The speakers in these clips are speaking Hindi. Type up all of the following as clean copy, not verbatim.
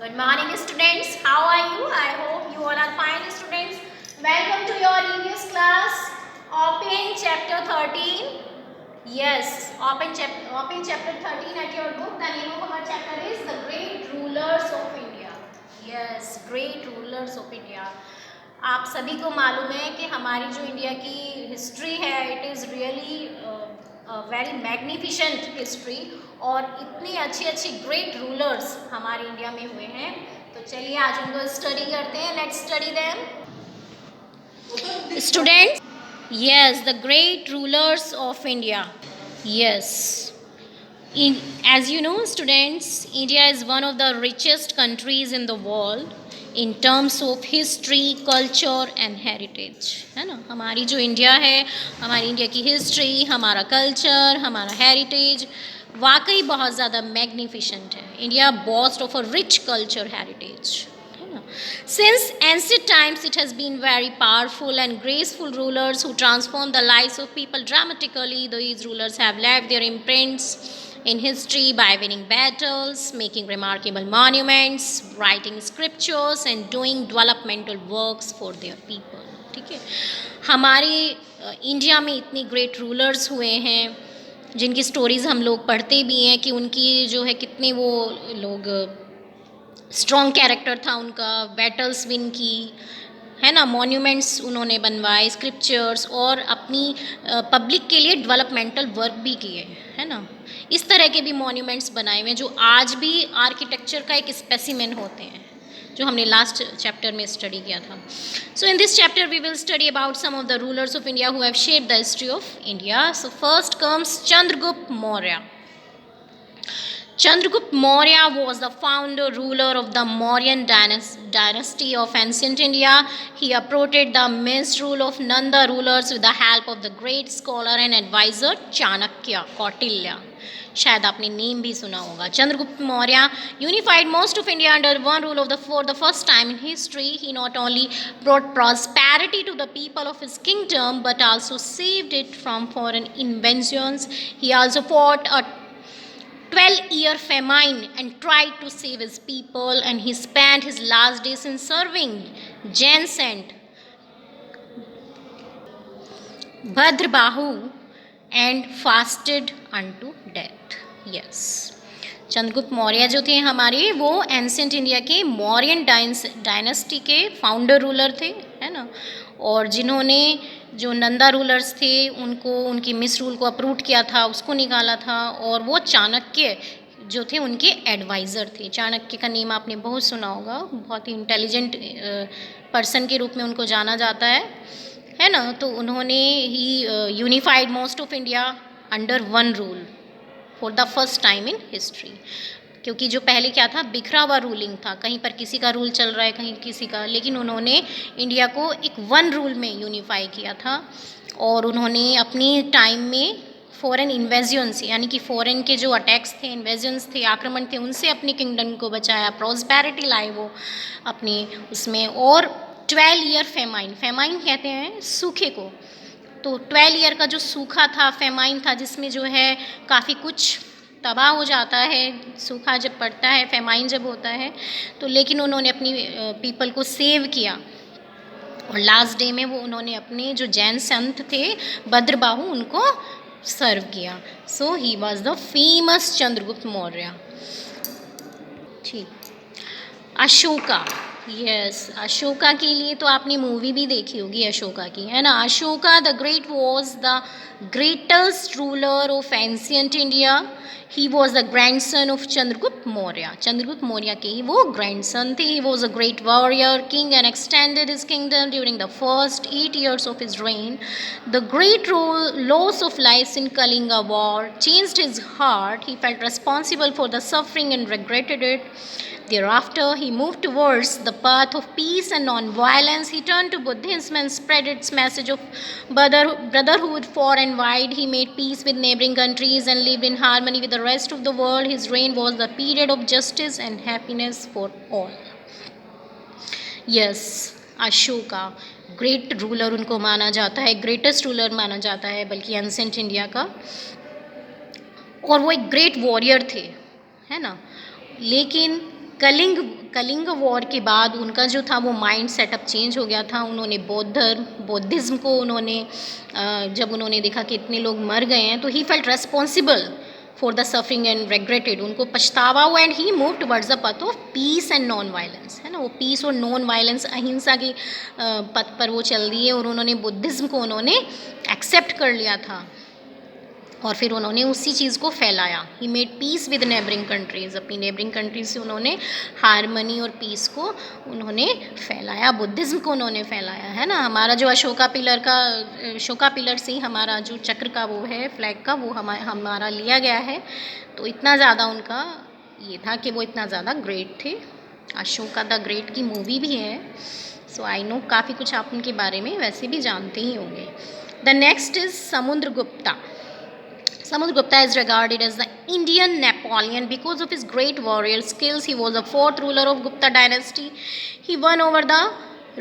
Good morning, students. How are you? I hope you all are fine, students. Welcome to your EVS class. Open chapter 13. Yes, open chapter 13 at your book. The name of our chapter is The Great Rulers of India. Yes, Great Rulers of India. आप सभी को मालूम है कि हमारी जो इंडिया की हिस्ट्री है, it is really very magnificent history, और इतनी अच्छी अच्छी ग्रेट रूलर्स हमारे इंडिया में हुए हैं। तो चलिए आज उनको स्टडी करते हैं। Let's study them students. Yes, the great rulers of India. Yes, as you know students, India is one of the richest countries in the world in terms of history, culture and heritage, है ना। हमारी जो इंडिया है, हमारी इंडिया की हिस्ट्री, हमारा कल्चर, हमारा हेरिटेज वाकई बहुत ज़्यादा मैग्निफिशेंट है। India boast of a rich culture heritage, है ना। Since ancient times it has been very powerful and graceful rulers who transformed the lives of people dramatically. These rulers have left their imprints in history by winning battles, making remarkable monuments, writing scriptures and doing developmental works for their people. ठीक है, हमारे इंडिया में इतनी ग्रेट रूलर्स हुए हैं जिनकी स्टोरीज़ हम लोग पढ़ते भी हैं कि उनकी जो है कितने वो लोग स्ट्रॉन्ग कैरेक्टर था उनका, बैटल्स विन की, है ना, मॉन्यूमेंट्स उन्होंने बनवाए, स्क्रिप्चर्स, और अपनी पब्लिक के लिए डेवलपमेंटल वर्क भी किए, है ना। इस तरह के भी मॉन्यूमेंट्स बनाए हुए हैं जो आज भी आर्किटेक्चर का एक स्पेसिमेन होते हैं, जो हमने लास्ट चैप्टर में स्टडी किया था। So in this chapter we will study about some of the rulers of India who have shaped the history of India. So first comes Chandragupta Maurya. Chandragupta Maurya was the founder ruler of the Mauryan dynasty of ancient India. He uprooted the misrule of Nanda rulers with the help of the great scholar and advisor Chanakya Kautilya. शायद आपने नेम भी सुना होगा। Chandragupta Maurya unified most of India under one rule for the first time in history. He not only brought prosperity to the people of his kingdom but also saved it from foreign invasions. He also fought a 12-year famine and tried to save his people, and he spent his last days in serving Jain saint Bhadrabahu and fasted unto death. Yes, Chandragupta Maurya जो थे हमारे, वो एंसेंट इंडिया के मौर्यन डायनेस्टी के फाउंडर रूलर थे, है ना, और जिन्होंने जो नंदा रूलर्स थे उनको, उनकी मिस रूल को अप्रूव किया था, उसको निकाला था, और वो चाणक्य जो थे उनके एडवाइज़र थे। चाणक्य का नेम आपने बहुत सुना होगा, बहुत ही इंटेलिजेंट पर्सन के रूप में उनको जाना जाता है ना। तो उन्होंने ही unified most of India under one rule for the first time in history, क्योंकि जो पहले क्या था, बिखरा हुआ रूलिंग था, कहीं पर किसी का रूल चल रहा है, कहीं किसी का, लेकिन उन्होंने इंडिया को एक वन रूल में यूनिफाई किया था। और उन्होंने अपनी टाइम में फॉरेन इन्वेजन्स, यानी कि फॉरेन के जो अटैक्स थे, इन्वेजन्स थे, आक्रमण थे, उनसे अपने किंगडम को बचाया, प्रॉस्पेरिटी लाए वो अपने उसमें। और 12 ईयर फेमाइन कहते हैं सूखे को, तो 12 ईयर का जो सूखा था, फेमाइन था, जिसमें जो है काफ़ी कुछ तबाह हो जाता है, सूखा जब पड़ता है, फेमाइन जब होता है, तो लेकिन उन्होंने अपनी पीपल को सेव किया, और लास्ट डे में वो उन्होंने अपने जो जैन संत थे भद्रबाहु, उनको सर्व किया। So he was the famous Chandragupta Maurya. ठीक, अशोका। यस, अशोका के लिए तो आपने मूवी भी देखी होगी अशोका की, है ना। Ashoka the great was the greatest ruler of ancient India. He was the grand son of Chandragupta Maurya. Chandragupta Maurya के ही वो ग्रैंड सन थे. He was a great warrior king and extended his kingdom during the first 8 years of his reign. The great loss of lives in Kalinga war changed his heart. He felt responsible for the suffering and regretted it. Thereafter, he moved towards the path of peace and non-violence. He turned to Buddhism and spread its message of brotherhood far and wide. He made peace with neighboring countries and lived in harmony with the rest of the world. His reign was the period of justice and happiness for all. Yes, Ashoka great ruler उनको माना जाता है, ग्रेटेस्ट रूलर माना जाता है बल्कि एंसेंट इंडिया का, और वो एक ग्रेट वॉरियर थे, है ना। लेकिन कलिंग वॉर के बाद उनका जो था वो माइंड सेटअप चेंज हो गया था। उन्होंने बौद्धिज्म को उन्होंने जब उन्होंने देखा कि इतने लोग मर गए हैं तो he felt responsible for the suffering and regretted, उनको पछतावा हुआ and he move towards the path of peace and non violence, है ना, वो पीस और नॉन वायलेंस अहिंसा के पथ पर वो चल दिए और उन्होंने बुद्धिज्म को उन्होंने एक्सेप्ट कर लिया था और फिर उन्होंने उसी चीज़ को फैलाया। He made peace with neighbouring countries, अपनी नेबरिंग कंट्रीज से उन्होंने हारमनी और पीस को उन्होंने फैलाया, बुद्धिज़्म को उन्होंने फैलाया, है ना। हमारा जो अशोका पिलर से ही हमारा जो चक्र का वो है फ्लैग का वो हमारा लिया गया है। तो इतना ज़्यादा उनका ये था कि वो इतना ज़्यादा ग्रेट थे। अशोका द ग्रेट की मूवी भी है, सो आई नो काफ़ी कुछ आप उनके बारे में वैसे भी जानते ही होंगे। The next is Samudragupta. Samudragupta is regarded as the Indian Napoleon because of his great warrior skills. He was the fourth ruler of Gupta dynasty. He won over the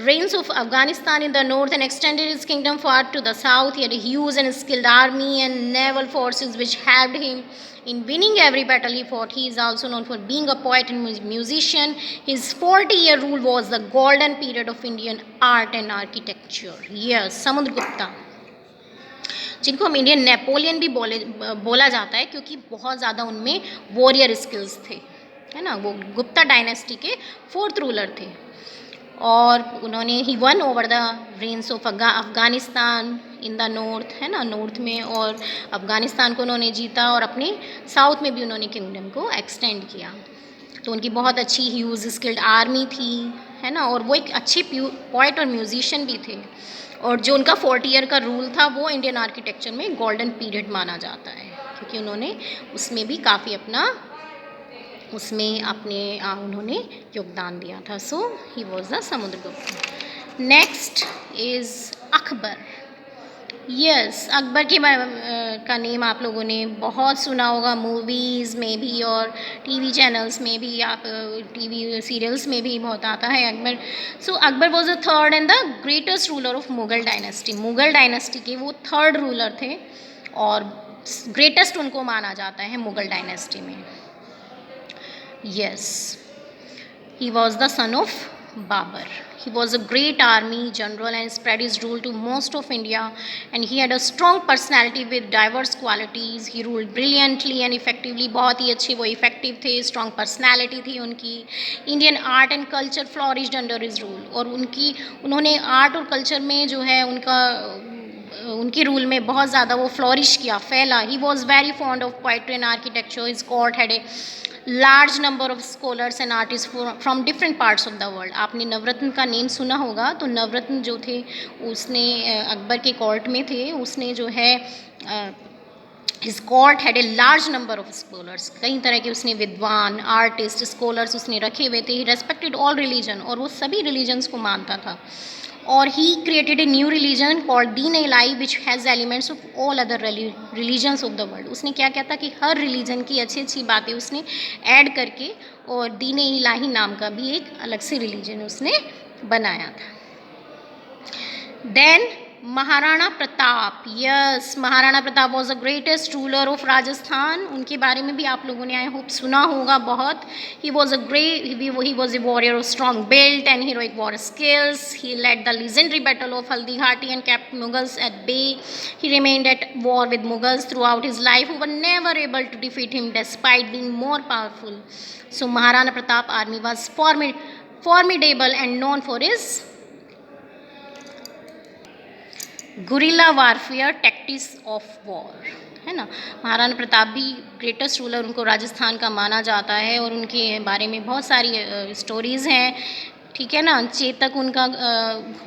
reigns of Afghanistan in the north and extended his kingdom far to the south. He had a huge and skilled army and naval forces which helped him in winning every battle he fought. He is also known for being a poet and musician. His 40-year rule was the golden period of Indian art and architecture. Yes, Samudragupta, जिनको हम इंडियन नेपोलियन भी बोला जाता है क्योंकि बहुत ज़्यादा उनमें वॉरियर स्किल्स थे, है ना। वो गुप्ता डायनेस्टी के फोर्थ रूलर थे और उन्होंने ही won over the reins of Afghanistan in the north, है ना, नॉर्थ में, और अफगानिस्तान को उन्होंने जीता और अपने साउथ में भी उन्होंने किंगडम को एक्सटेंड किया। तो उनकी बहुत अच्छी ह्यूज स्किल्ड आर्मी थी, है ना, और वो एक अच्छे पोइट और म्यूजिशियन भी थे। और जो उनका 40 ईयर का रूल था वो इंडियन आर्किटेक्चर में गोल्डन पीरियड माना जाता है क्योंकि उन्होंने उसमें भी काफ़ी उन्होंने योगदान दिया था। So he was the Samudragupta. Next is Akbar. Yes, Akbar के का नेम आप लोगों ने बहुत सुना होगा, मूवीज़ में भी और टीवी चैनल्स में भी, आप टीवी सीरियल्स में भी बहुत आता है Akbar. So Akbar was the third and the greatest ruler of Mughal dynasty. Mughal dynasty के वो थर्ड रूलर थे और ग्रेटेस्ट उनको माना जाता है मुगल डायनेस्टी में। Yes, he was the son of Babur. He was a great army general and spread his rule to most of India, and he had a strong personality with diverse qualities. He ruled brilliantly and effectively. बहुत ही अच्छे वो इफेक्टिव थे, स्ट्रॉन्ग पर्सनैलिटी थी उनकी। Indian art and culture flourished under his rule, और उन्होंने आर्ट और कल्चर में जो है उनके रूल में बहुत ज़्यादा वो फ्लॉरिश किया, फैला। He was very fond of poetry and architecture. His court had a large number of scholars and artist from different parts of the world. आपने नवरत्न का नेम सुना होगा, तो नवरत्न जो थे उसने अकबर के कोर्ट में थे, उसने जो है his court had a large number of scholars, कई तरह के उसने विद्वान, आर्टिस्ट, स्कॉलर्स उसने रखे हुए थे. ही रेस्पेक्टेड ऑल रिलीजन, और वो सभी रिलीजन्स को मानता था. और he created a new religion called Din Ilahi which has elements of all other religions of the world. उसने क्या किया था कि हर रिलीजन की अच्छी अच्छी बातें उसने ऐड करके और दीन इलाही नाम का भी एक अलग से रिलीजन उसने बनाया था. Then Maharana Pratap. Yes, Maharana Pratap was the greatest ruler of Rajasthan. उनके बारे में भी आप लोगों ने आई होप सुना होगा बहुत. He was a warrior of strong built and heroic war skills. He led the legendary battle of Haldi Ghati and kept Mughals at bay. He remained at war with Mughals throughout his life, who were never able to defeat him despite being more powerful. So Maharana Pratap army was formidable and known for his guerrilla warfare tactics of war, है ना. महाराणा प्रताप भी ग्रेटेस्ट रूलर उनको राजस्थान का माना जाता है और उनके बारे में बहुत सारी स्टोरीज़ हैं, ठीक है ना. चेतक उनका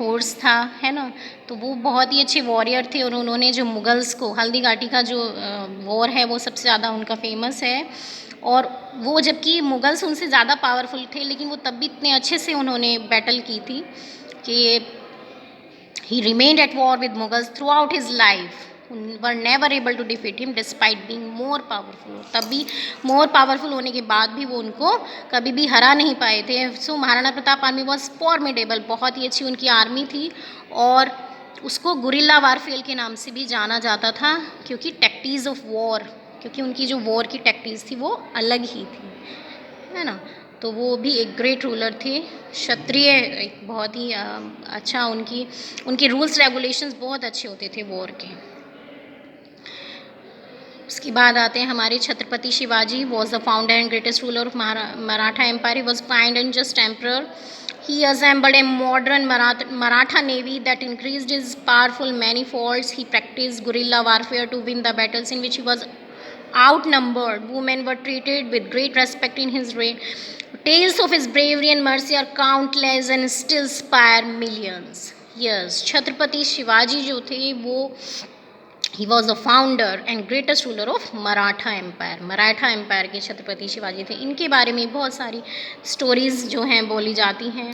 हॉर्स था, है ना. तो वो बहुत ही अच्छे वॉरियर थे और उन्होंने जो मुगल्स को, हल्दी घाटी का जो वॉर है वो सबसे ज़्यादा उनका फेमस है. और वो जबकि मुगल्स उनसे ज़्यादा पावरफुल थे, लेकिन वो तब भी इतने अच्छे से उन्होंने बैटल की थी कि he remained at war with Mughals throughout his life, were never able to defeat him despite being more powerful. तब भी more powerful होने के बाद भी वो उनको कभी भी हरा नहीं पाए थे. So Maharana Pratap army was formidable, बहुत ही अच्छी उनकी आर्मी थी और उसको गुरिल्ला वारफेयर के नाम से भी जाना जाता था क्योंकि टैक्टिक्स ऑफ वॉर, क्योंकि उनकी जो वॉर की टैक्टिक्स थी वो अलग ही थी, है ना. तो वो भी एक ग्रेट रूलर थे, क्षत्रिय, एक बहुत ही अच्छा उनके रूल्स रेगुलेशंस बहुत अच्छे होते थे वॉर के। उसके बाद आते हैं हमारे Chhatrapati Shivaji, was the founder and greatest ruler of Maratha empire, he was kind and just emperor. He assembled a modern Maratha navy that increased his powerful manifolds. He practiced guerrilla warfare to win the battles in which he was outnumbered. Women were treated with great respect in his reign. Tales of his bravery and mercy are countless and still inspire millions. Yes, Chhatrapati Shivaji जो थे वो he was the founder and greatest ruler of Maratha empire. Maratha empire के छत्रपति शिवाजी थे. इनके बारे में बहुत सारी स्टोरीज़ जो हैं बोली जाती हैं,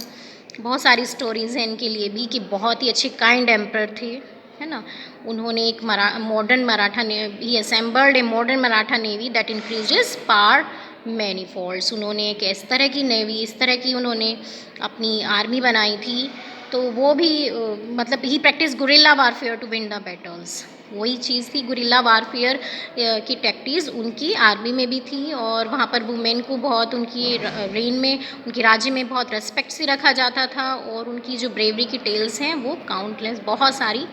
बहुत सारी स्टोरीज़ हैं इनके लिए भी कि बहुत ही अच्छे काइंड एम्पर थे, है ना. उन्होंने एक modern Maratha he assembled a modern Maratha navy that increase his power many folds. उन्होंने एक इस तरह की नेवी, इस तरह की उन्होंने अपनी आर्मी बनाई थी. तो वो भी मतलब he practice guerrilla warfare to win the battles. वही चीज़ थी, गुरिल्ला वारफेयर की टैक्टिक्स उनकी आर्मी में भी थी. और वहाँ पर वुमेन को बहुत उनकी रेन में, उनके राज्य में बहुत रेस्पेक्ट से रखा जाता था. और उनकी जो ब्रेवरी की टेल्स हैं वो काउंटलेस, बहुत सारी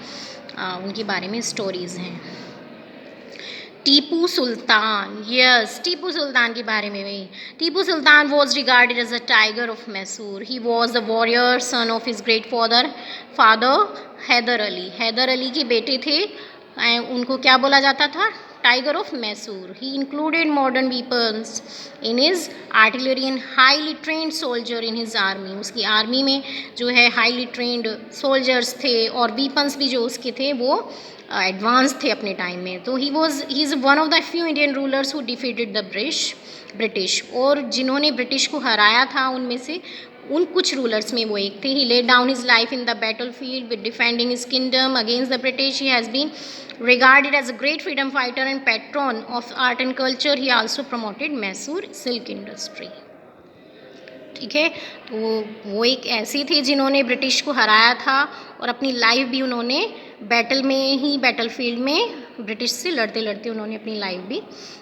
उनके बारे में स्टोरीज़ हैं. टीपू सुल्तान, यस, टीपू सुल्तान के बारे में भी. Tipu Sultan was regarded as a tiger of Mysore. He was the warrior son of his great father Haider Ali. Haider Ali के बेटे थे. उनको क्या बोला जाता था? Tiger of Mysore. He included modern weapons in his artillery and highly trained soldier in his army. उसकी आर्मी में जो है हाईली ट्रेंड सोल्जर्स थे और वीपन्स भी जो उसके थे वो एडवांस थे अपने टाइम में. तो he is one of the few Indian rulers who defeated the British. और जिन्होंने ब्रिटिश को हराया था उनमें से उन कुछ रूलर्स में वो एक थे. He laid down his life in the battle field with defending his kingdom against the British. He has been regarded as a great freedom fighter and patron of art and culture. He also promoted Mysore silk industry. ठीक है, तो वो एक ऐसे थे जिन्होंने ब्रिटिश को हराया था और अपनी लाइफ भी उन्होंने बैटल में ही, बैटल फील्ड में ब्रिटिश से लड़ते लड़ते उन्होंने अपनी लाइफ भी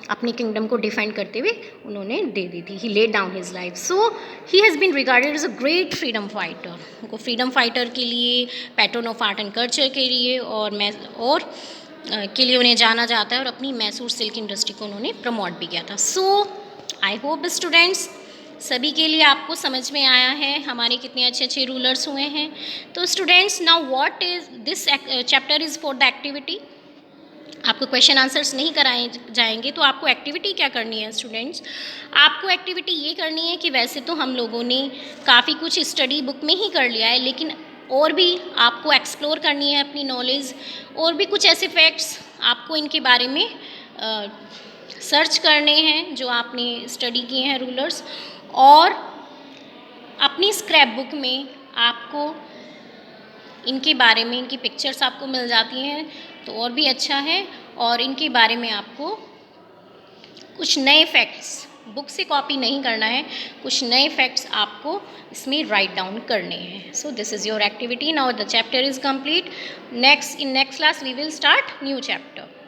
अपनी किंगडम को डिफेंड करते हुए उन्होंने दे दी थी. He laid down his life. So he has been regarded as a great freedom fighter. उनको फ्रीडम फाइटर के लिए, patron of art and culture के लिए और के लिए उन्हें जाना जाता है. और अपनी मैसूर सिल्क इंडस्ट्री को उन्होंने प्रमोट भी किया था. सो आई होप स्टूडेंट्स सभी के लिए आपको समझ में आया है हमारे कितने अच्छे अच्छे रूलर्स हुए हैं. तो students, now what is this chapter is for the activity. आपको क्वेश्चन आंसर्स नहीं कराए जाएंगे, तो आपको एक्टिविटी क्या करनी है स्टूडेंट्स? आपको एक्टिविटी ये करनी है कि वैसे तो हम लोगों ने काफ़ी कुछ स्टडी बुक में ही कर लिया है, लेकिन और भी आपको एक्सप्लोर करनी है अपनी नॉलेज. और भी कुछ ऐसे फैक्ट्स आपको इनके बारे में सर्च करने हैं जो आपने स्टडी किए हैं रूलर्स. और अपनी स्क्रैप बुक में आपको इनके बारे में, इनकी पिक्चर्स आपको मिल जाती हैं तो और भी अच्छा है. और इनके बारे में आपको कुछ नए फैक्ट्स, बुक से कॉपी नहीं करना है, कुछ नए फैक्ट्स आपको इसमें राइट डाउन करने हैं. So this is your activity. Now the chapter is complete. In next class we will start new chapter.